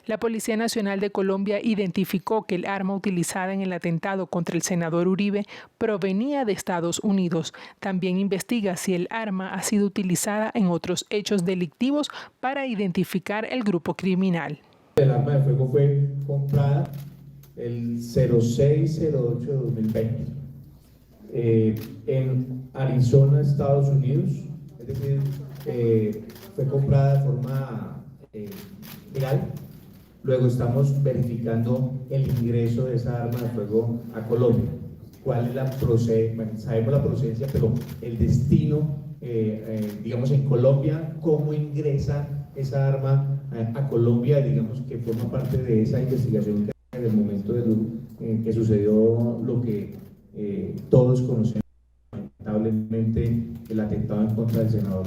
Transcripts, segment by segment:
La Policía Nacional de Colombia identificó que el arma utilizada en el atentado contra el senador Uribe provenía de Estados Unidos. También investiga si el arma ha sido utilizada en otros hechos delictivos para identificar el grupo criminal. El arma de fuego fue comprada el 06/08/2020 en Arizona, Estados Unidos, es decir, fue comprada de forma legal. Luego estamos verificando el ingreso de esa arma de fuego a Colombia. ¿Cuál es la procedencia? Bueno, sabemos la procedencia, pero el destino, digamos, en Colombia, ¿cómo ingresa esa arma a Colombia? Digamos que forma parte de esa investigación que en el momento que sucedió lo que todos conocemos, lamentablemente, el atentado en contra del senador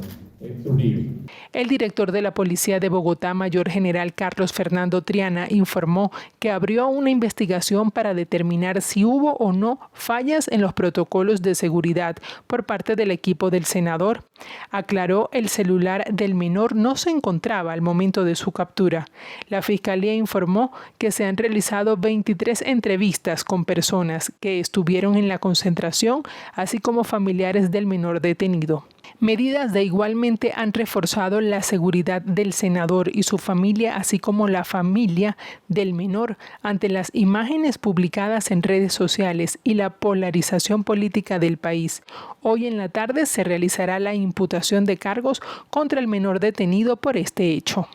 Uribe. El director de la Policía de Bogotá, Mayor General Carlos Fernando Triana, informó que abrió una investigación para determinar si hubo o no fallas en los protocolos de seguridad por parte del equipo del senador. Aclaró, el celular del menor no se encontraba al momento de su captura. La Fiscalía informó que se han realizado 23 entrevistas con personas que estuvieron en la concentración, así como familiares del menor detenido. Medidas de igualmente han reforzado la seguridad del senador y su familia, así como la familia del menor, ante las imágenes publicadas en redes sociales y la polarización política del país. Hoy en la tarde se realizará la imputación de cargos contra el menor detenido por este hecho.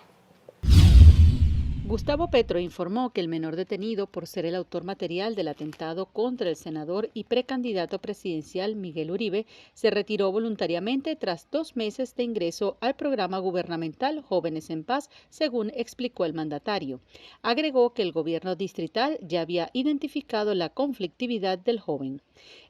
Gustavo Petro informó que el menor detenido por ser el autor material del atentado contra el senador y precandidato presidencial Miguel Uribe se retiró voluntariamente tras 2 meses de ingreso al programa gubernamental Jóvenes en Paz, según explicó el mandatario. Agregó que el gobierno distrital ya había identificado la conflictividad del joven.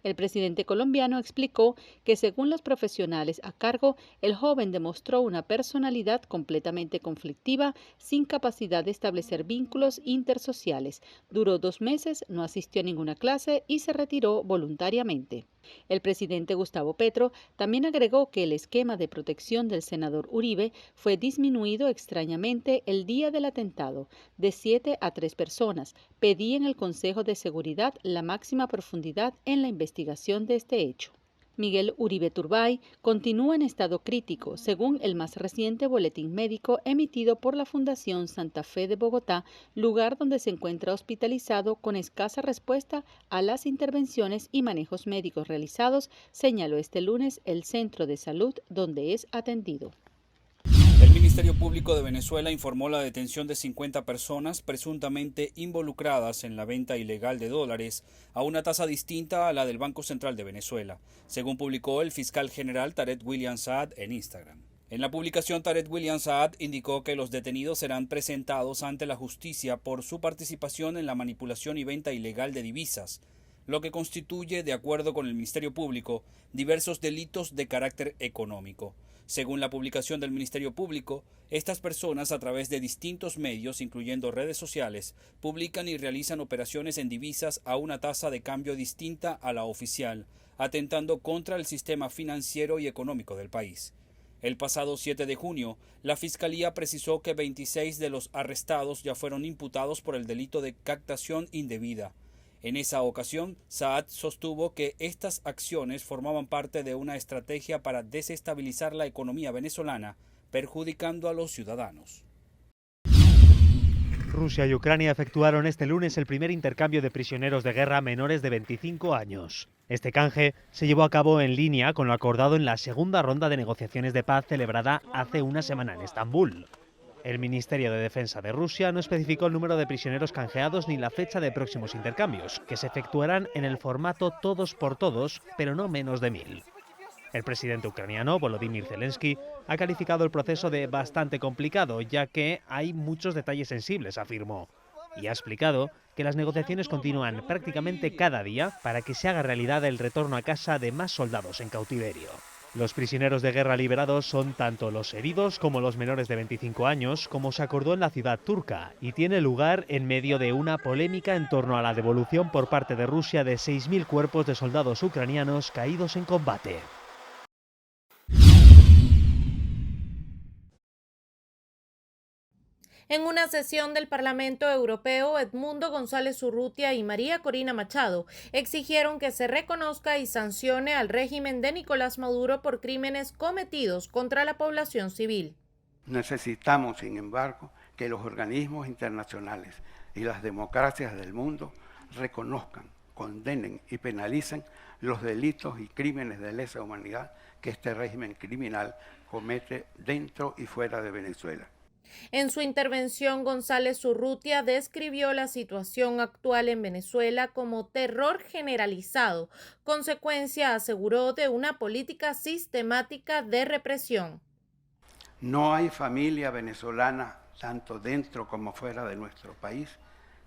El presidente colombiano explicó que según los profesionales a cargo, el joven demostró una personalidad completamente conflictiva, sin capacidad de establecer vínculos intersociales. Duró 2 meses, no asistió a ninguna clase y se retiró voluntariamente. El presidente Gustavo Petro también agregó que el esquema de protección del senador Uribe fue disminuido extrañamente el día del atentado, de 7 a 3 personas. Pedí en el Consejo de Seguridad la máxima profundidad en la investigación de este hecho. Miguel Uribe Turbay continúa en estado crítico, según el más reciente boletín médico emitido por la Fundación Santa Fe de Bogotá, lugar donde se encuentra hospitalizado con escasa respuesta a las intervenciones y manejos médicos realizados, señaló este lunes el centro de salud donde es atendido. El Ministerio Público de Venezuela informó la detención de 50 personas presuntamente involucradas en la venta ilegal de dólares a una tasa distinta a la del Banco Central de Venezuela, según publicó el fiscal general Tarek William Saad en Instagram. En la publicación, Tarek William Saad indicó que los detenidos serán presentados ante la justicia por su participación en la manipulación y venta ilegal de divisas, lo que constituye, de acuerdo con el Ministerio Público, diversos delitos de carácter económico. Según la publicación del Ministerio Público, estas personas, a través de distintos medios, incluyendo redes sociales, publican y realizan operaciones en divisas a una tasa de cambio distinta a la oficial, atentando contra el sistema financiero y económico del país. El pasado 7 de junio, la Fiscalía precisó que 26 de los arrestados ya fueron imputados por el delito de captación indebida. En esa ocasión, Saad sostuvo que estas acciones formaban parte de una estrategia para desestabilizar la economía venezolana, perjudicando a los ciudadanos. Rusia y Ucrania efectuaron este lunes el primer intercambio de prisioneros de guerra menores de 25 años. Este canje se llevó a cabo en línea con lo acordado en la segunda ronda de negociaciones de paz celebrada hace una semana en Estambul. El Ministerio de Defensa de Rusia no especificó el número de prisioneros canjeados ni la fecha de próximos intercambios, que se efectuarán en el formato todos por todos, pero no menos de 1000. El presidente ucraniano, Volodymyr Zelensky, ha calificado el proceso de bastante complicado, ya que hay muchos detalles sensibles, afirmó, y ha explicado que las negociaciones continúan prácticamente cada día para que se haga realidad el retorno a casa de más soldados en cautiverio. Los prisioneros de guerra liberados son tanto los heridos como los menores de 25 años, como se acordó en la ciudad turca, y tiene lugar en medio de una polémica en torno a la devolución por parte de Rusia de 6.000 cuerpos de soldados ucranianos caídos en combate. En una sesión del Parlamento Europeo, Edmundo González Urrutia y María Corina Machado exigieron que se reconozca y sancione al régimen de Nicolás Maduro por crímenes cometidos contra la población civil. Necesitamos, sin embargo, que los organismos internacionales y las democracias del mundo reconozcan, condenen y penalicen los delitos y crímenes de lesa humanidad que este régimen criminal comete dentro y fuera de Venezuela. En su intervención, González Urrutia describió la situación actual en Venezuela como terror generalizado, consecuencia, aseguró, de una política sistemática de represión. No hay familia venezolana, tanto dentro como fuera de nuestro país,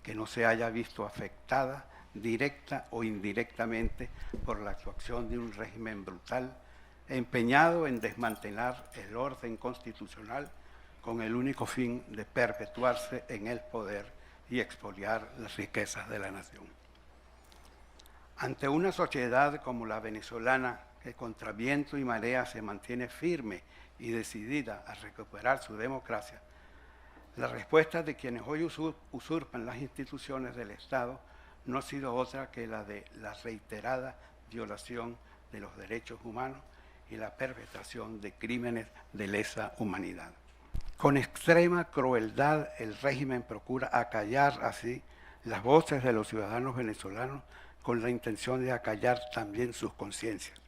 que no se haya visto afectada directa o indirectamente por la actuación de un régimen brutal, empeñado en desmantelar el orden constitucional con el único fin de perpetuarse en el poder y expoliar las riquezas de la nación. Ante una sociedad como la venezolana, que contra viento y marea se mantiene firme y decidida a recuperar su democracia, la respuesta de quienes hoy usurpan las instituciones del Estado no ha sido otra que la de la reiterada violación de los derechos humanos y la perpetración de crímenes de lesa humanidad. Con extrema crueldad, el régimen procura acallar así las voces de los ciudadanos venezolanos con la intención de acallar también sus conciencias.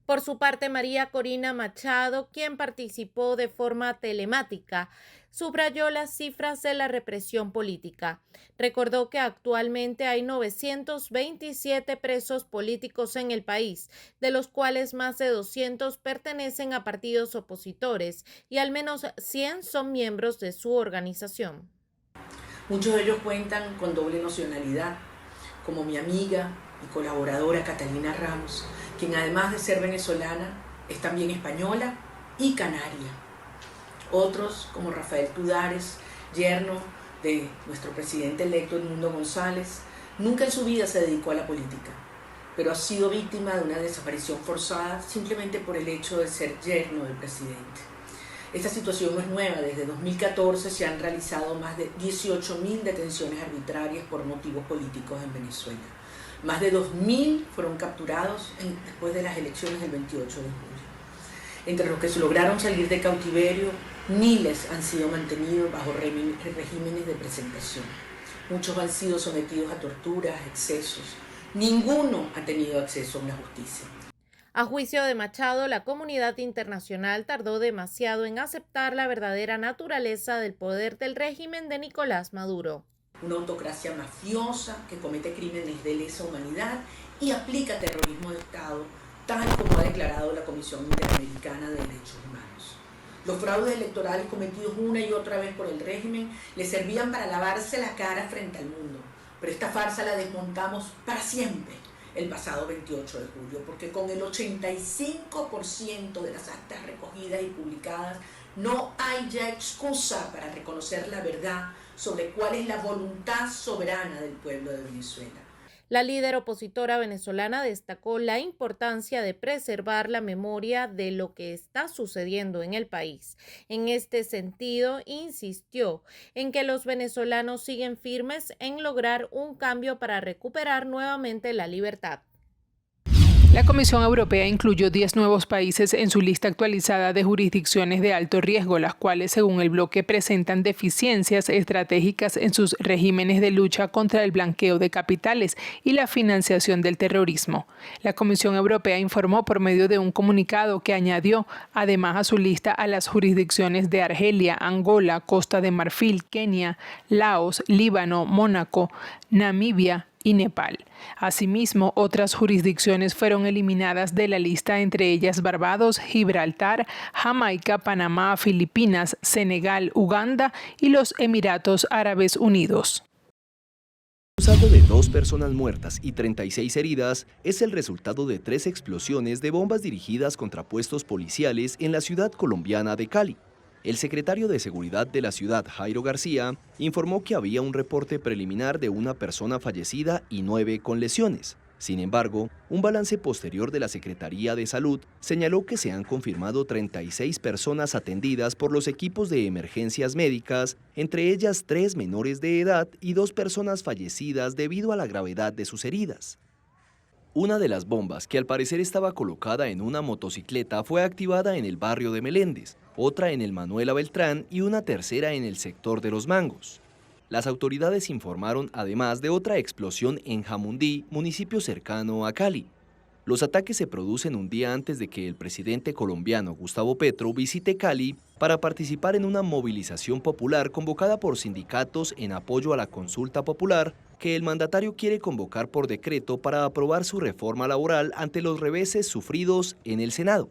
Por su parte, María Corina Machado, quien participó de forma telemática, subrayó las cifras de la represión política. Recordó que actualmente hay 927 presos políticos en el país, de los cuales más de 200 pertenecen a partidos opositores y al menos 100 son miembros de su organización. Muchos de ellos cuentan con doble nacionalidad, como mi amiga y colaboradora Catalina Ramos, quien además de ser venezolana es también española y canaria. Otros, como Rafael Tudares, yerno de nuestro presidente electo Edmundo González, nunca en su vida se dedicó a la política, pero ha sido víctima de una desaparición forzada simplemente por el hecho de ser yerno del presidente. Esta situación no es nueva. Desde 2014 se han realizado más de 18.000 detenciones arbitrarias por motivos políticos en Venezuela. Más de 2.000 fueron capturados después de las elecciones del 28 de julio. Entre los que se lograron salir de cautiverio, miles han sido mantenidos bajo regímenes de presentación. Muchos han sido sometidos a torturas, excesos. Ninguno ha tenido acceso a una justicia. A juicio de Machado, la comunidad internacional tardó demasiado en aceptar la verdadera naturaleza del poder del régimen de Nicolás Maduro. Una autocracia mafiosa que comete crímenes de lesa humanidad y aplica terrorismo de Estado, tal como ha declarado la Comisión Interamericana de Derechos Humanos. Los fraudes electorales cometidos una y otra vez por el régimen le servían para lavarse la cara frente al mundo, pero esta farsa la desmontamos para siempre el pasado 28 de julio, porque con el 85% de las actas recogidas y publicadas no hay ya excusa para reconocer la verdad sobre cuál es la voluntad soberana del pueblo de Venezuela. La líder opositora venezolana destacó la importancia de preservar la memoria de lo que está sucediendo en el país. En este sentido, insistió en que los venezolanos siguen firmes en lograr un cambio para recuperar nuevamente la libertad. La Comisión Europea incluyó 10 nuevos países en su lista actualizada de jurisdicciones de alto riesgo, las cuales, según el bloque, presentan deficiencias estratégicas en sus regímenes de lucha contra el blanqueo de capitales y la financiación del terrorismo. La Comisión Europea informó por medio de un comunicado que añadió además a su lista a las jurisdicciones de Argelia, Angola, Costa de Marfil, Kenia, Laos, Líbano, Mónaco, Namibia y Nepal. Asimismo, otras jurisdicciones fueron eliminadas de la lista, entre ellas Barbados, Gibraltar, Jamaica, Panamá, Filipinas, Senegal, Uganda y los Emiratos Árabes Unidos. Un saldo de 2 personas muertas y 36 heridas es el resultado de 3 explosiones de bombas dirigidas contra puestos policiales en la ciudad colombiana de Cali. El secretario de Seguridad de la ciudad, Jairo García, informó que había un reporte preliminar de una persona fallecida y 9 con lesiones. Sin embargo, un balance posterior de la Secretaría de Salud señaló que se han confirmado 36 personas atendidas por los equipos de emergencias médicas, entre ellas 3 menores de edad y 2 personas fallecidas debido a la gravedad de sus heridas. Una de las bombas, que al parecer estaba colocada en una motocicleta, fue activada en el barrio de Meléndez, otra en el Manuela Beltrán y una tercera en el sector de Los Mangos. Las autoridades informaron además de otra explosión en Jamundí, municipio cercano a Cali. Los ataques se producen un día antes de que el presidente colombiano Gustavo Petro visite Cali para participar en una movilización popular convocada por sindicatos en apoyo a la consulta popular que el mandatario quiere convocar por decreto para aprobar su reforma laboral ante los reveses sufridos en el Senado.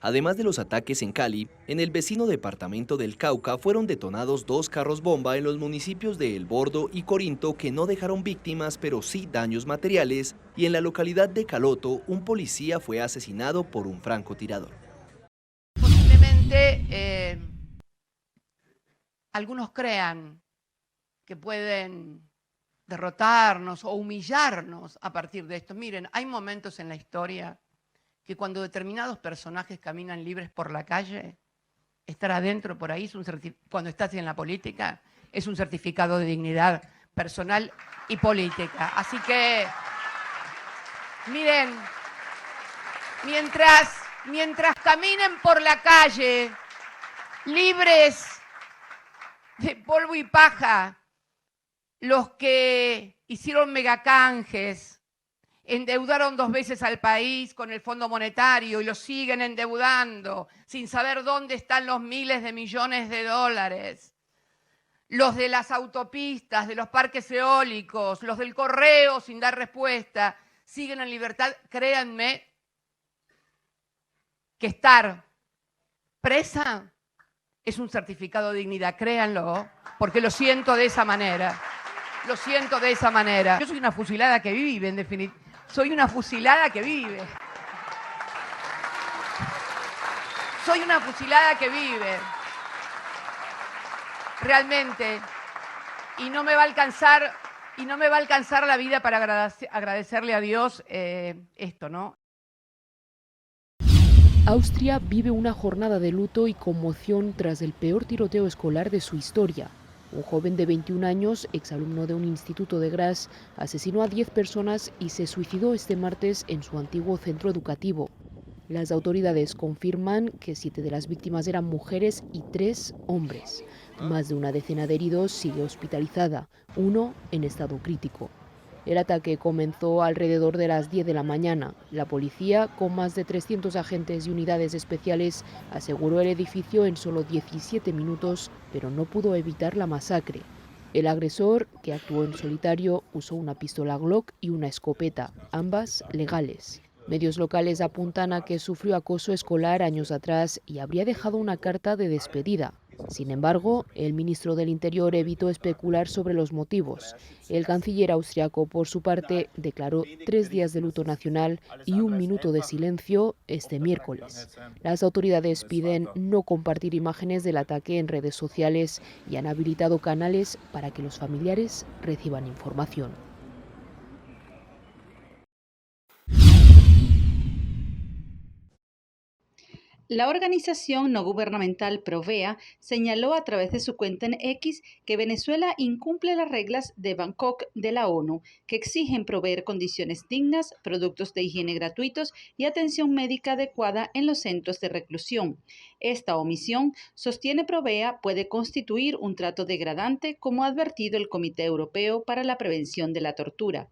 Además de los ataques en Cali, en el vecino departamento del Cauca fueron detonados 2 carros bomba en los municipios de El Bordo y Corinto que no dejaron víctimas pero sí daños materiales, y en la localidad de Caloto un policía fue asesinado por un francotirador. Posiblemente algunos crean que pueden derrotarnos o humillarnos a partir de esto. Miren, hay momentos en la historia que cuando determinados personajes caminan libres por la calle, estar adentro por ahí, cuando estás en la política, es un certificado de dignidad personal y política. Así que, miren, mientras caminen por la calle, libres de polvo y paja, los que hicieron megacanjes, endeudaron 2 veces al país con el Fondo Monetario y lo siguen endeudando sin saber dónde están los miles de millones de dólares. Los de las autopistas, de los parques eólicos, los del correo sin dar respuesta, siguen en libertad. Créanme que estar presa es un certificado de dignidad, créanlo, porque lo siento de esa manera. Lo siento de esa manera. Yo soy una fusilada que vive, en definitiva. Soy una fusilada que vive. Soy una fusilada que vive. Realmente. Y no me va a alcanzar la vida para agradecerle a Dios esto, ¿no? Austria vive una jornada de luto y conmoción tras el peor tiroteo escolar de su historia. Un joven de 21 años, exalumno de un instituto de Graz, asesinó a 10 personas y se suicidó este martes en su antiguo centro educativo. Las autoridades confirman que 7 de las víctimas eran mujeres y 3 hombres. Más de una decena de heridos sigue hospitalizada, uno en estado crítico. El ataque comenzó alrededor de las 10 de la mañana. La policía, con más de 300 agentes y unidades especiales, aseguró el edificio en solo 17 minutos, pero no pudo evitar la masacre. El agresor, que actuó en solitario, usó una pistola Glock y una escopeta, ambas legales. Medios locales apuntan a que sufrió acoso escolar años atrás y habría dejado una carta de despedida. Sin embargo, el ministro del Interior evitó especular sobre los motivos. El canciller austriaco, por su parte, declaró 3 días de luto nacional y 1 minuto de silencio este miércoles. Las autoridades piden no compartir imágenes del ataque en redes sociales y han habilitado canales para que los familiares reciban información. La organización no gubernamental Provea señaló a través de su cuenta en X que Venezuela incumple las reglas de Bangkok de la ONU, que exigen proveer condiciones dignas, productos de higiene gratuitos y atención médica adecuada en los centros de reclusión. Esta omisión, sostiene Provea, puede constituir un trato degradante, como ha advertido el Comité Europeo para la Prevención de la Tortura.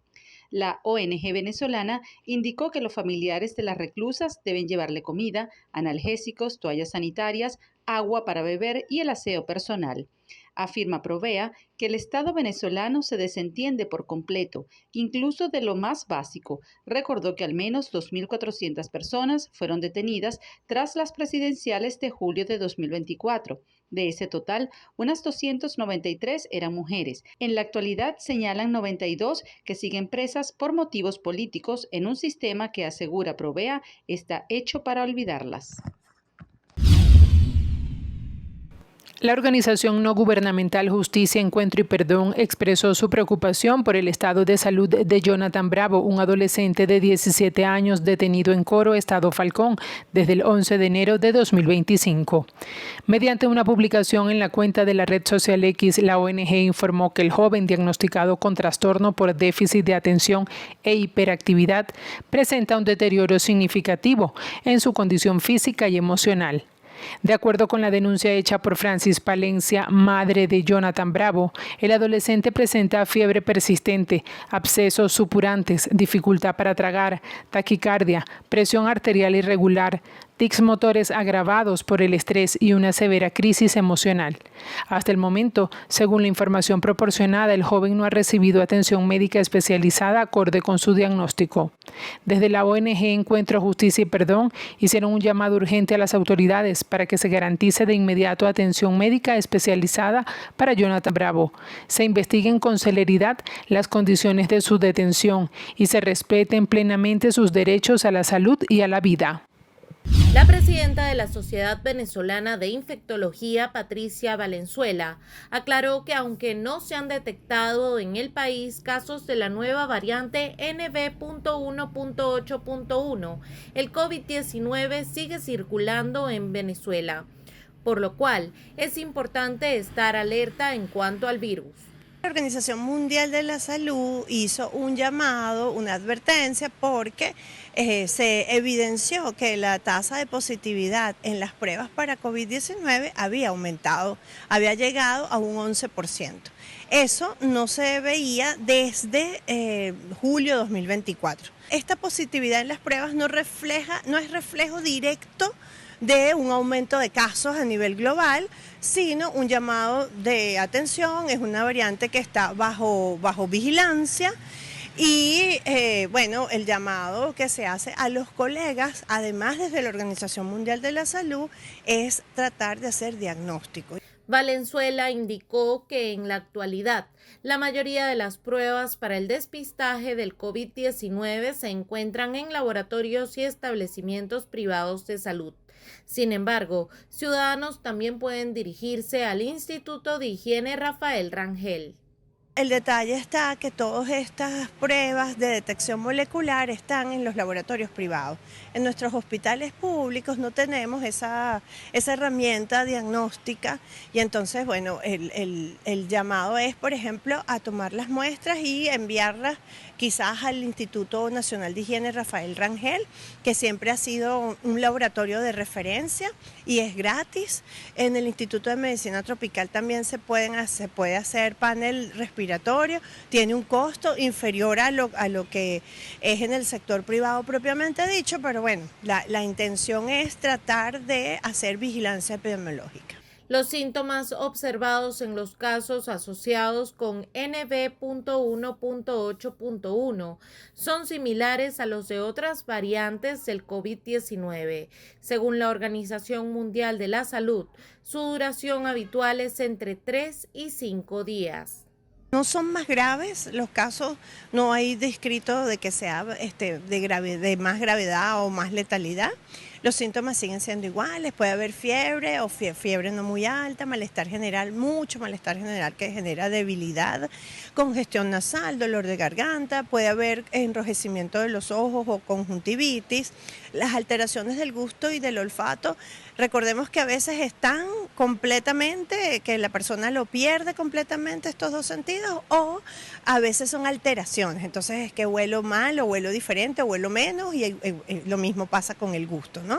La ONG venezolana indicó que los familiares de las reclusas deben llevarle comida, analgésicos, toallas sanitarias, agua para beber y el aseo personal. Afirma Provea que el Estado venezolano se desentiende por completo, incluso de lo más básico. Recordó que al menos 2.400 personas fueron detenidas tras las presidenciales de julio de 2024. De ese total, unas 293 eran mujeres. En la actualidad señalan 92 que siguen presas por motivos políticos en un sistema que, asegura Provea, está hecho para olvidarlas. La organización no gubernamental Justicia, Encuentro y Perdón expresó su preocupación por el estado de salud de Jonathan Bravo, un adolescente de 17 años detenido en Coro, Estado Falcón, desde el 11 de enero de 2025. Mediante una publicación en la cuenta de la red social X, la ONG informó que el joven diagnosticado con trastorno por déficit de atención e hiperactividad presenta un deterioro significativo en su condición física y emocional. De acuerdo con la denuncia hecha por Francis Palencia, madre de Jonathan Bravo, el adolescente presenta fiebre persistente, abscesos supurantes, dificultad para tragar, taquicardia, presión arterial irregular, tics motores agravados por el estrés y una severa crisis emocional. Hasta el momento, según la información proporcionada, el joven no ha recibido atención médica especializada acorde con su diagnóstico. Desde la ONG Encuentro, Justicia y Perdón hicieron un llamado urgente a las autoridades para que se garantice de inmediato atención médica especializada para Jonathan Bravo, se investiguen con celeridad las condiciones de su detención y se respeten plenamente sus derechos a la salud y a la vida. La presidenta de la Sociedad Venezolana de Infectología, Patricia Valenzuela, aclaró que aunque no se han detectado en el país casos de la nueva variante NB.1.8.1, el COVID-19 sigue circulando en Venezuela, por lo cual es importante estar alerta en cuanto al virus. La Organización Mundial de la Salud hizo un llamado, una advertencia, porque se evidenció que la tasa de positividad en las pruebas para COVID-19 había aumentado, había llegado a un 11%. Eso no se veía desde julio de 2024. Esta positividad en las pruebas no es reflejo directo de un aumento de casos a nivel global, sino un llamado de atención. Es una variante que está bajo vigilancia y bueno, el llamado que se hace a los colegas, además desde la Organización Mundial de la Salud, es tratar de hacer diagnóstico. Valenzuela indicó que en la actualidad la mayoría de las pruebas para el despistaje del COVID-19 se encuentran en laboratorios y establecimientos privados de salud. Sin embargo, ciudadanos también pueden dirigirse al Instituto de Higiene Rafael Rangel. El detalle está que todas estas pruebas de detección molecular están en los laboratorios privados. En nuestros hospitales públicos no tenemos esa herramienta diagnóstica y entonces, bueno, el llamado es, por ejemplo, a tomar las muestras y enviarlas quizás al Instituto Nacional de Higiene Rafael Rangel, que siempre ha sido un laboratorio de referencia y es gratis. En el Instituto de Medicina Tropical también se puede hacer panel respiratorio, tiene un costo inferior a lo que es en el sector privado propiamente dicho, pero bueno, la intención es tratar de hacer vigilancia epidemiológica. Los síntomas observados en los casos asociados con NB.1.8.1 son similares a los de otras variantes del COVID-19. Según la Organización Mundial de la Salud, su duración habitual es entre 3 y 5 días. No son más graves los casos, no hay descrito de que sea de más gravedad o más letalidad. Los síntomas siguen siendo iguales, puede haber fiebre o fiebre no muy alta, malestar general, mucho malestar general que genera debilidad, congestión nasal, dolor de garganta, puede haber enrojecimiento de los ojos o conjuntivitis, las alteraciones del gusto y del olfato. Recordemos que a veces están completamente, que la persona lo pierde completamente estos dos sentidos, o a veces son alteraciones, entonces es que huelo mal o huelo diferente o huelo menos y lo mismo pasa con el gusto, ¿no?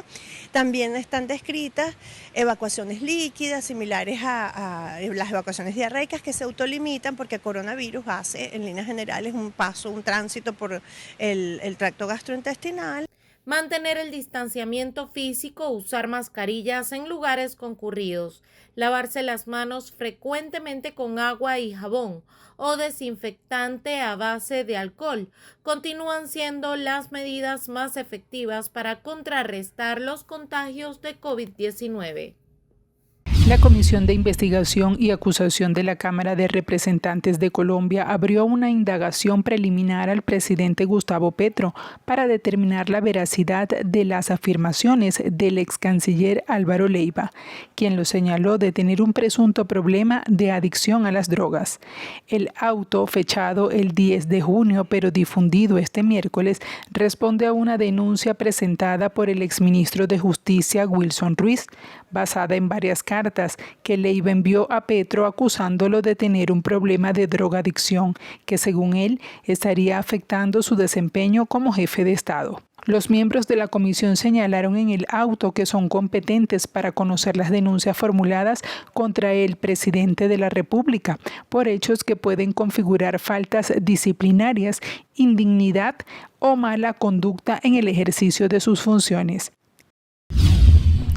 También están descritas evacuaciones líquidas similares a las evacuaciones diarreicas que se autolimitan porque el coronavirus hace en líneas generales un tránsito por el tracto gastrointestinal. Mantener el distanciamiento físico, usar mascarillas en lugares concurridos, lavarse las manos frecuentemente con agua y jabón o desinfectante a base de alcohol continúan siendo las medidas más efectivas para contrarrestar los contagios de COVID-19. La Comisión de Investigación y Acusación de la Cámara de Representantes de Colombia abrió una indagación preliminar al presidente Gustavo Petro para determinar la veracidad de las afirmaciones del ex canciller Álvaro Leiva, quien lo señaló de tener un presunto problema de adicción a las drogas. El auto, fechado el 10 de junio pero difundido este miércoles, responde a una denuncia presentada por el exministro de Justicia Wilson Ruiz, basada en varias cartas que Leiva envió a Petro acusándolo de tener un problema de drogadicción que, según él, estaría afectando su desempeño como jefe de Estado. Los miembros de la comisión señalaron en el auto que son competentes para conocer las denuncias formuladas contra el presidente de la República por hechos que pueden configurar faltas disciplinarias, indignidad o mala conducta en el ejercicio de sus funciones.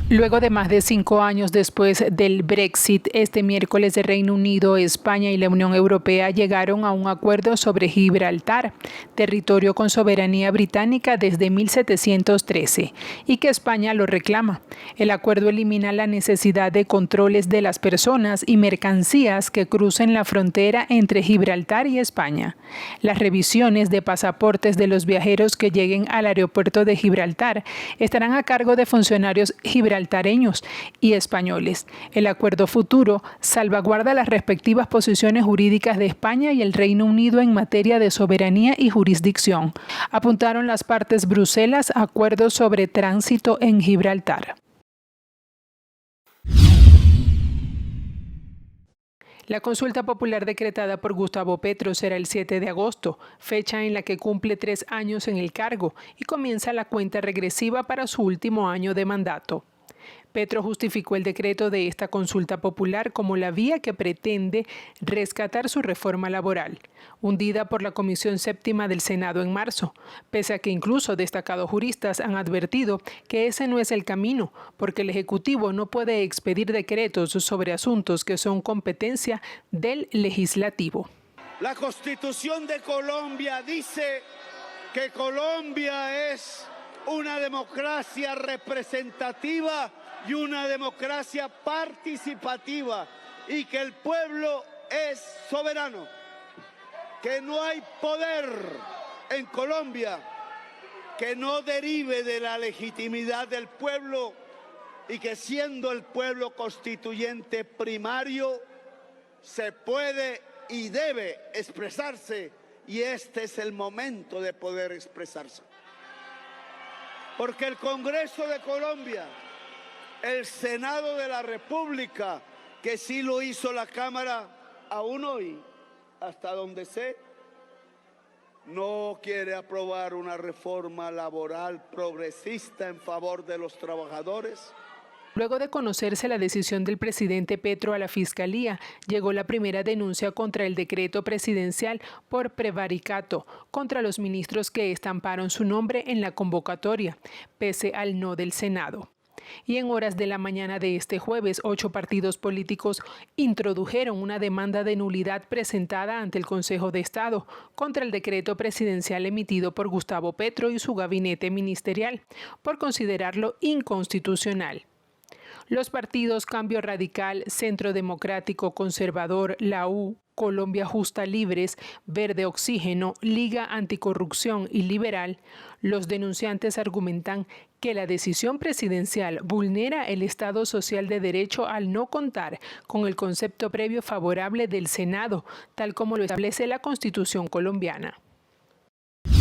Luego de más de 5 años después del Brexit, este miércoles el Reino Unido, España y la Unión Europea llegaron a un acuerdo sobre Gibraltar, territorio con soberanía británica desde 1713, y que España lo reclama. El acuerdo elimina la necesidad de controles de las personas y mercancías que crucen la frontera entre Gibraltar y España. Las revisiones de pasaportes de los viajeros que lleguen al aeropuerto de Gibraltar estarán a cargo de funcionarios gibraltareños y españoles. El acuerdo futuro salvaguarda las respectivas posiciones jurídicas de España y el Reino Unido en materia de soberanía y jurisdicción. Apuntaron las partes Bruselas a acuerdos sobre tránsito en Gibraltar. La consulta popular decretada por Gustavo Petro será el 7 de agosto, fecha en la que cumple 3 años en el cargo y comienza la cuenta regresiva para su último año de mandato. Petro justificó el decreto de esta consulta popular como la vía que pretende rescatar su reforma laboral, hundida por la Comisión Séptima del Senado en marzo, pese a que incluso destacados juristas han advertido que ese no es el camino, porque el Ejecutivo no puede expedir decretos sobre asuntos que son competencia del Legislativo. La Constitución de Colombia dice que Colombia es una democracia representativa y una democracia participativa y que el pueblo es soberano, que no hay poder en Colombia que no derive de la legitimidad del pueblo y que siendo el pueblo constituyente primario se puede y debe expresarse y este es el momento de poder expresarse. Porque el Congreso de Colombia, el Senado de la República, que sí lo hizo la Cámara, aún hoy, hasta donde sé, no quiere aprobar una reforma laboral progresista en favor de los trabajadores. Luego de conocerse la decisión del presidente Petro a la Fiscalía, llegó la primera denuncia contra el decreto presidencial por prevaricato contra los ministros que estamparon su nombre en la convocatoria, pese al no del Senado. Y en horas de la mañana de este jueves, 8 partidos políticos introdujeron una demanda de nulidad presentada ante el Consejo de Estado contra el decreto presidencial emitido por Gustavo Petro y su gabinete ministerial, por considerarlo inconstitucional. Los partidos Cambio Radical, Centro Democrático Conservador, la U, Colombia Justa Libres, Verde Oxígeno, Liga Anticorrupción y Liberal, los denunciantes argumentan que la decisión presidencial vulnera el Estado social de derecho al no contar con el concepto previo favorable del Senado, tal como lo establece la Constitución colombiana.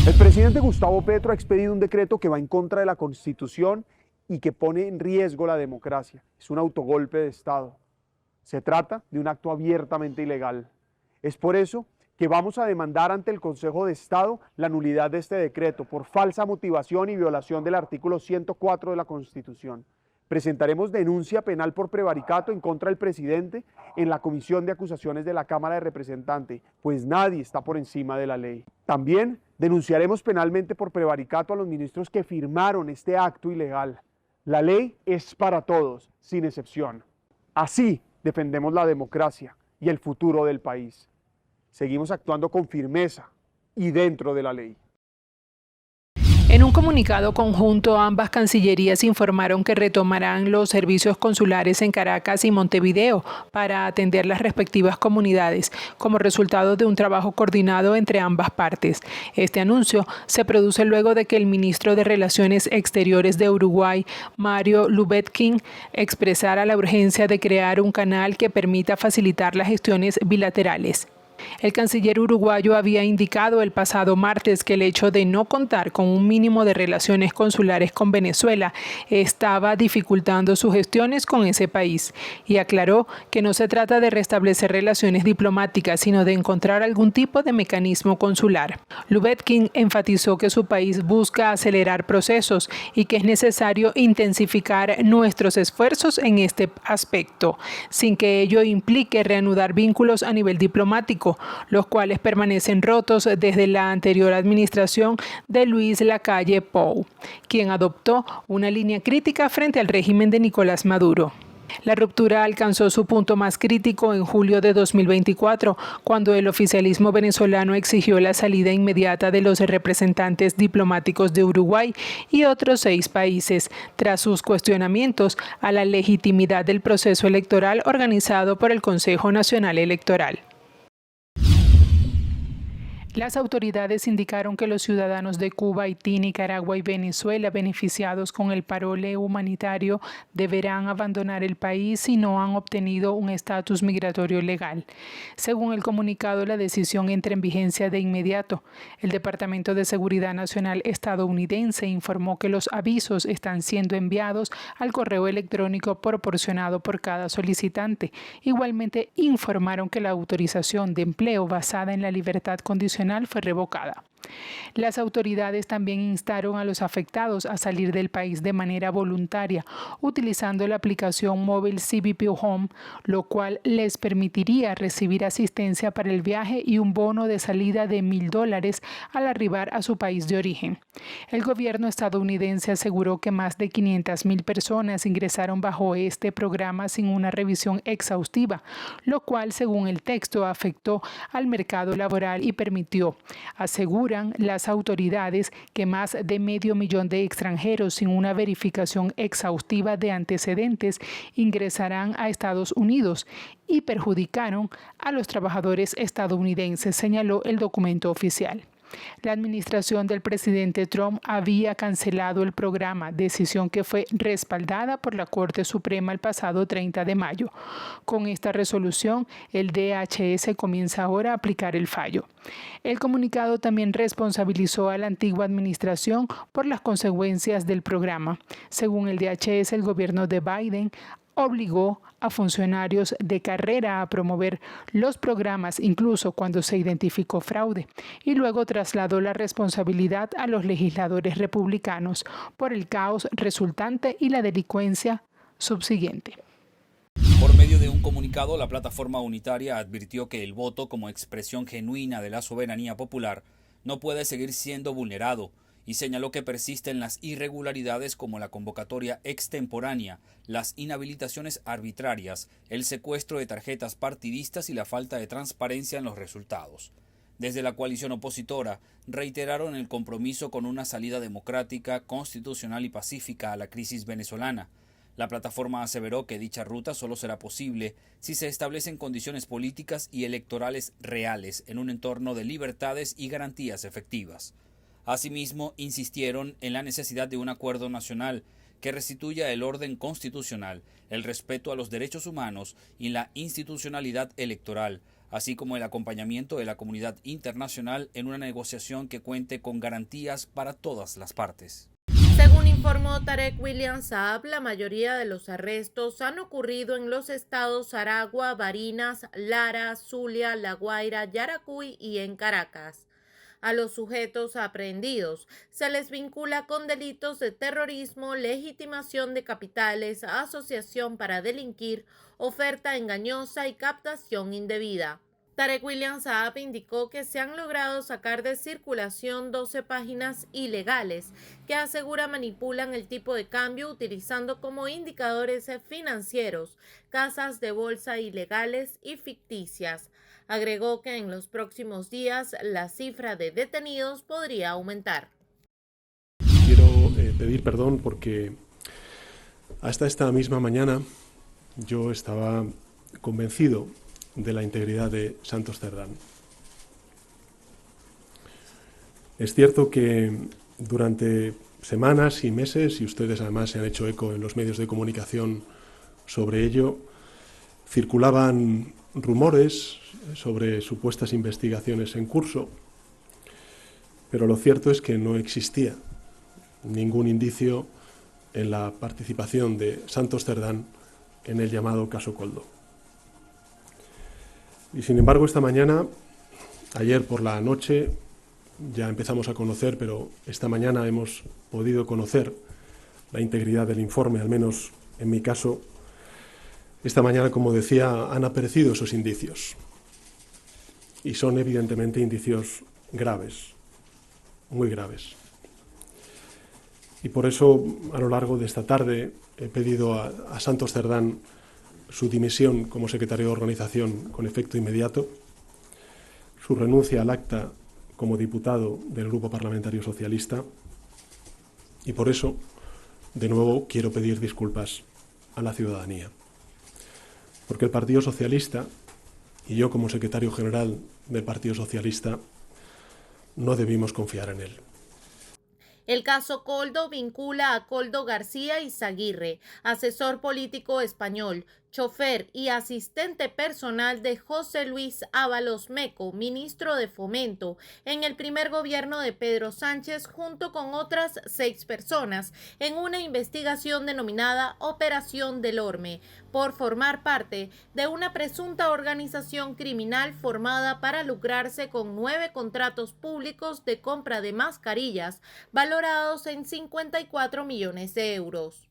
El presidente Gustavo Petro ha expedido un decreto que va en contra de la Constitución y que pone en riesgo la democracia. Es un autogolpe de Estado. Se trata de un acto abiertamente ilegal. Es por eso que vamos a demandar ante el Consejo de Estado la nulidad de este decreto por falsa motivación y violación del artículo 104 de la Constitución. Presentaremos denuncia penal por prevaricato en contra del presidente en la Comisión de Acusaciones de la Cámara de Representantes, pues nadie está por encima de la ley. También denunciaremos penalmente por prevaricato a los ministros que firmaron este acto ilegal. La ley es para todos, sin excepción. Así defendemos la democracia y el futuro del país. Seguimos actuando con firmeza y dentro de la ley. En un comunicado conjunto, ambas cancillerías informaron que retomarán los servicios consulares en Caracas y Montevideo para atender las respectivas comunidades, como resultado de un trabajo coordinado entre ambas partes. Este anuncio se produce luego de que el ministro de Relaciones Exteriores de Uruguay, Mario Lubetkin, expresara la urgencia de crear un canal que permita facilitar las gestiones bilaterales. El canciller uruguayo había indicado el pasado martes que el hecho de no contar con un mínimo de relaciones consulares con Venezuela estaba dificultando sus gestiones con ese país y aclaró que no se trata de restablecer relaciones diplomáticas, sino de encontrar algún tipo de mecanismo consular. Lubetkin enfatizó que su país busca acelerar procesos y que es necesario intensificar nuestros esfuerzos en este aspecto, sin que ello implique reanudar vínculos a nivel diplomático, los cuales permanecen rotos desde la anterior administración de Luis Lacalle Pou, quien adoptó una línea crítica frente al régimen de Nicolás Maduro. La ruptura alcanzó su punto más crítico en julio de 2024, cuando el oficialismo venezolano exigió la salida inmediata de los representantes diplomáticos de Uruguay y otros 6 países, tras sus cuestionamientos a la legitimidad del proceso electoral organizado por el Consejo Nacional Electoral. Las autoridades indicaron que los ciudadanos de Cuba, Haití, Nicaragua y Venezuela beneficiados con el parole humanitario deberán abandonar el país si no han obtenido un estatus migratorio legal. Según el comunicado, la decisión entra en vigencia de inmediato. El Departamento de Seguridad Nacional estadounidense informó que los avisos están siendo enviados al correo electrónico proporcionado por cada solicitante. Igualmente informaron que la autorización de empleo basada en la libertad condicional fue revocada. Las autoridades también instaron a los afectados a salir del país de manera voluntaria, utilizando la aplicación móvil CBP Home, lo cual les permitiría recibir asistencia para el viaje y un bono de salida de $1,000 al arribar a su país de origen. El gobierno estadounidense aseguró que más de 500,000 personas ingresaron bajo este programa sin una revisión exhaustiva, lo cual, según el texto, afectó al mercado laboral y permitió, aseguran las autoridades, que más de 500,000 de extranjeros sin una verificación exhaustiva de antecedentes ingresarán a Estados Unidos y perjudicaron a los trabajadores estadounidenses, señaló el documento oficial. La administración del presidente Trump había cancelado el programa, decisión que fue respaldada por la Corte Suprema el pasado 30 de mayo. Con esta resolución, el DHS comienza ahora a aplicar el fallo. El comunicado también responsabilizó a la antigua administración por las consecuencias del programa. Según el DHS, el gobierno de Biden obligó a funcionarios de carrera a promover los programas incluso cuando se identificó fraude y luego trasladó la responsabilidad a los legisladores republicanos por el caos resultante y la delincuencia subsiguiente. Por medio de un comunicado, la plataforma unitaria advirtió que el voto como expresión genuina de la soberanía popular no puede seguir siendo vulnerado y señaló que persisten las irregularidades como la convocatoria extemporánea, las inhabilitaciones arbitrarias, el secuestro de tarjetas partidistas y la falta de transparencia en los resultados. Desde la coalición opositora, reiteraron el compromiso con una salida democrática, constitucional y pacífica a la crisis venezolana. La plataforma aseveró que dicha ruta solo será posible si se establecen condiciones políticas y electorales reales en un entorno de libertades y garantías efectivas. Asimismo, insistieron en la necesidad de un acuerdo nacional que restituya el orden constitucional, el respeto a los derechos humanos y la institucionalidad electoral, así como el acompañamiento de la comunidad internacional en una negociación que cuente con garantías para todas las partes. Según informó Tarek William Saab, la mayoría de los arrestos han ocurrido en los estados Aragua, Barinas, Lara, Zulia, La Guaira, Yaracuy y en Caracas. A los sujetos aprehendidos se les vincula con delitos de terrorismo, legitimación de capitales, asociación para delinquir, oferta engañosa y captación indebida. Tarek William Saab indicó que se han logrado sacar de circulación 12 páginas ilegales que asegura manipulan el tipo de cambio utilizando como indicadores financieros casas de bolsa ilegales y ficticias. Agregó que en los próximos días la cifra de detenidos podría aumentar. pedir perdón porque hasta esta misma mañana yo estaba convencido de la integridad de Santos Cerdán. Es cierto que durante semanas y meses, y ustedes además se han hecho eco en los medios de comunicación sobre ello, circulaban rumores sobre supuestas investigaciones en curso, pero lo cierto es que no existía ningún indicio en la participación de Santos Cerdán en el llamado caso Koldo. Y sin embargo, esta mañana, ayer por la noche, ya empezamos a conocer, pero esta mañana hemos podido conocer la integridad del informe, al menos en mi caso. Esta mañana, como decía, han aparecido esos indicios. Y son evidentemente indicios graves, muy graves. Y por eso, a lo largo de esta tarde, he pedido a Santos Cerdán su dimisión como secretario de organización con efecto inmediato, su renuncia al acta como diputado del Grupo Parlamentario Socialista, y por eso, de nuevo, quiero pedir disculpas a la ciudadanía. Porque el Partido Socialista, y yo como secretario general del Partido Socialista, no debimos confiar en él. El caso Koldo vincula a Koldo García Izaguirre, asesor político español, chofer y asistente personal de José Luis Ábalos Meco, ministro de Fomento, en el primer gobierno de Pedro Sánchez, junto con otras 6 personas, en una investigación denominada Operación del Orme, por formar parte de una presunta organización criminal formada para lucrarse con 9 contratos públicos de compra de mascarillas, valorados en 54 millones de euros.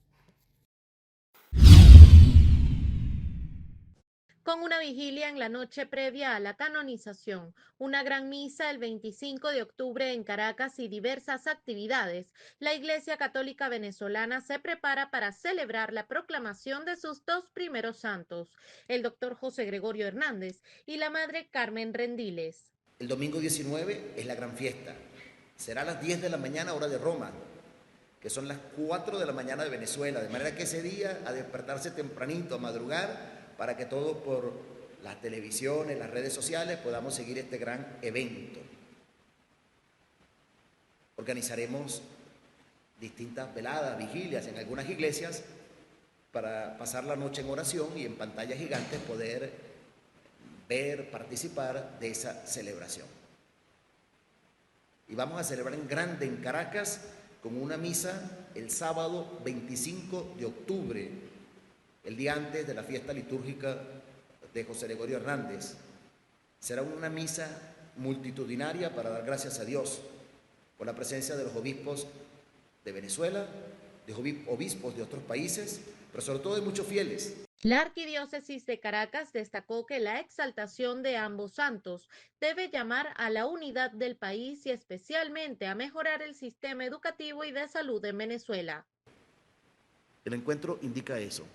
Con una vigilia en la noche previa a la canonización, una gran misa el 25 de octubre en Caracas y diversas actividades, la Iglesia Católica Venezolana se prepara para celebrar la proclamación de sus 2 primeros santos, el doctor José Gregorio Hernández y la Madre Carmen Rendiles. El domingo 19 es la gran fiesta. Será a las 10 de la mañana, hora de Roma, que son las 4 de la mañana de Venezuela, de manera que ese día, a despertarse tempranito, a madrugar, para que todos por las televisiones, las redes sociales, podamos seguir este gran evento. Organizaremos distintas veladas, vigilias en algunas iglesias para pasar la noche en oración y en pantallas gigantes poder ver, participar de esa celebración. Y vamos a celebrar en grande en Caracas con una misa el sábado 25 de octubre, el día antes de la fiesta litúrgica de José Gregorio Hernández. Será una misa multitudinaria para dar gracias a Dios por la presencia de los obispos de Venezuela, de obispos de otros países, pero sobre todo de muchos fieles. La Arquidiócesis de Caracas destacó que la exaltación de ambos santos debe llamar a la unidad del país y especialmente a mejorar el sistema educativo y de salud en Venezuela. El encuentro indica eso.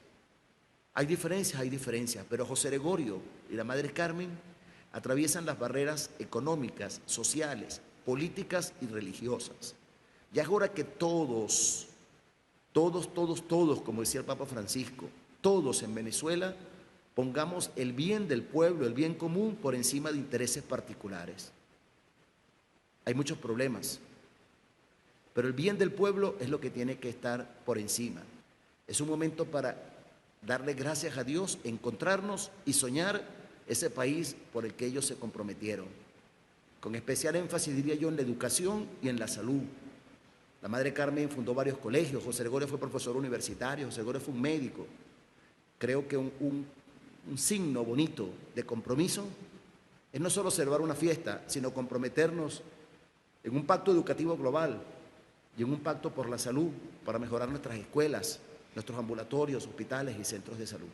Hay diferencias, pero José Gregorio y la Madre Carmen atraviesan las barreras económicas, sociales, políticas y religiosas. Ya es hora que todos, como decía el Papa Francisco, todos en Venezuela pongamos el bien del pueblo, el bien común por encima de intereses particulares. Hay muchos problemas, pero el bien del pueblo es lo que tiene que estar por encima. Es un momento para darle gracias a Dios, encontrarnos y soñar ese país por el que ellos se comprometieron. Con especial énfasis, diría yo, en la educación y en la salud. La Madre Carmen fundó varios colegios, José Gregorio fue profesor universitario, José Gregorio fue un médico. Creo que un signo bonito de compromiso es no solo celebrar una fiesta, sino comprometernos en un pacto educativo global y en un pacto por la salud para mejorar nuestras escuelas, nuestros ambulatorios, hospitales y centros de salud.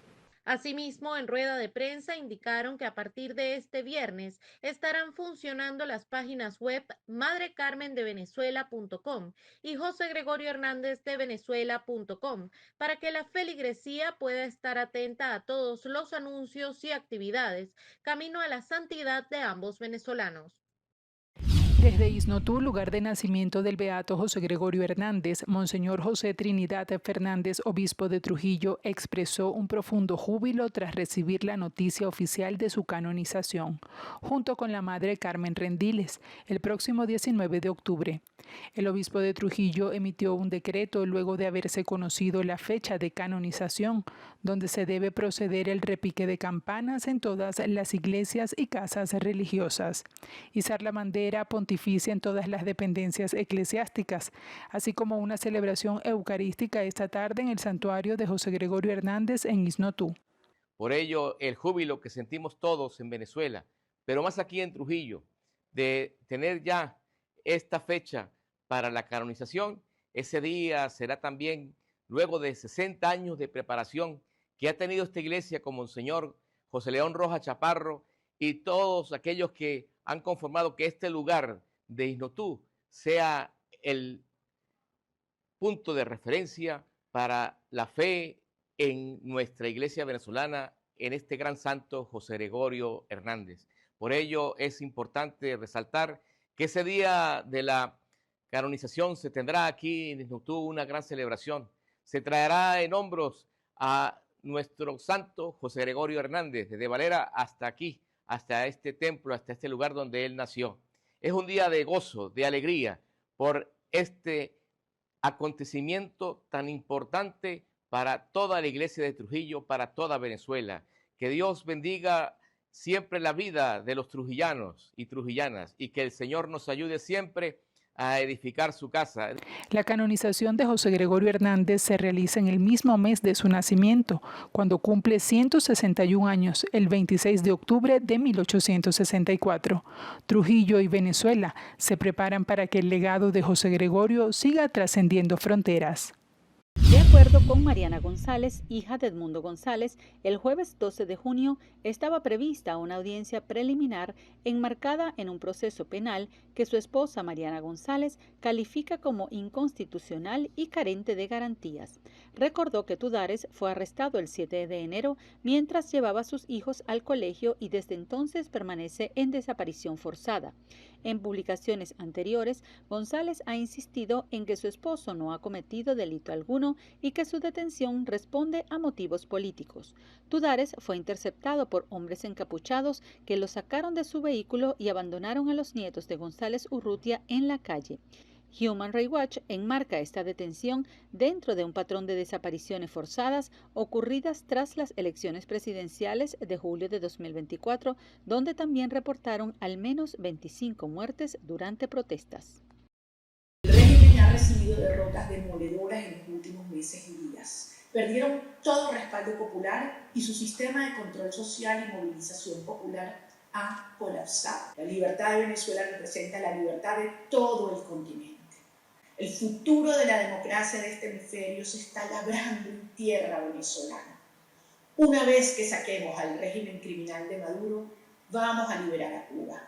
Asimismo, en rueda de prensa indicaron que a partir de este viernes estarán funcionando las páginas web madrecarmendevenezuela.com y josegregoriohernandezdevenezuela.com para que la feligresía pueda estar atenta a todos los anuncios y actividades camino a la santidad de ambos venezolanos. Desde Isnotú, lugar de nacimiento del beato José Gregorio Hernández, Monseñor José Trinidad Fernández, obispo de Trujillo, expresó un profundo júbilo tras recibir la noticia oficial de su canonización, junto con la madre Carmen Rendiles, el próximo 19 de octubre. El obispo de Trujillo emitió un decreto luego de haberse conocido la fecha de canonización, donde se debe proceder el repique de campanas en todas las iglesias y casas religiosas, izar la bandera pontificia en todas las dependencias eclesiásticas, así como una celebración eucarística esta tarde en el santuario de José Gregorio Hernández en Isnotú. Por ello, el júbilo que sentimos todos en Venezuela, pero más aquí en Trujillo, de tener ya esta fecha para la canonización. Ese día será también luego de 60 años de preparación que ha tenido esta iglesia con Monseñor José León Rojas Chaparro y todos aquellos que han conformado que este lugar de Isnotú sea el punto de referencia para la fe en nuestra iglesia venezolana, en este gran santo José Gregorio Hernández. Por ello es importante resaltar que ese día de la canonización se tendrá aquí en Isnotú una gran celebración. Se traerá en hombros a nuestro santo José Gregorio Hernández, desde Valera hasta aquí, hasta este templo, hasta este lugar donde él nació. Es un día de gozo, de alegría, por este acontecimiento tan importante para toda la iglesia de Trujillo, para toda Venezuela. Que Dios bendiga siempre la vida de los trujillanos y trujillanas y que el Señor nos ayude siempre a edificar su casa. La canonización de José Gregorio Hernández se realiza en el mismo mes de su nacimiento, cuando cumple 161 años, el 26 de octubre de 1864. Trujillo y Venezuela se preparan para que el legado de José Gregorio siga trascendiendo fronteras. De acuerdo con Mariana González, hija de Edmundo González, el jueves 12 de junio estaba prevista una audiencia preliminar enmarcada en un proceso penal que su esposa Mariana González califica como inconstitucional y carente de garantías. Recordó que Tudares fue arrestado el 7 de enero mientras llevaba a sus hijos al colegio y desde entonces permanece en desaparición forzada. En publicaciones anteriores, González ha insistido en que su esposo no ha cometido delito alguno y que su detención responde a motivos políticos. Tudares fue interceptado por hombres encapuchados que lo sacaron de su vehículo y abandonaron a los nietos de González Urrutia en la calle. Human Rights Watch enmarca esta detención dentro de un patrón de desapariciones forzadas ocurridas tras las elecciones presidenciales de julio de 2024, donde también reportaron al menos 25 muertes durante protestas. El régimen ha recibido derrotas demoledoras en los últimos meses y días. Perdieron todo respaldo popular y su sistema de control social y movilización popular ha colapsado. La libertad de Venezuela representa la libertad de todo el continente. El futuro de la democracia de este hemisferio se está labrando en tierra venezolana. Una vez que saquemos al régimen criminal de Maduro, vamos a liberar a Cuba.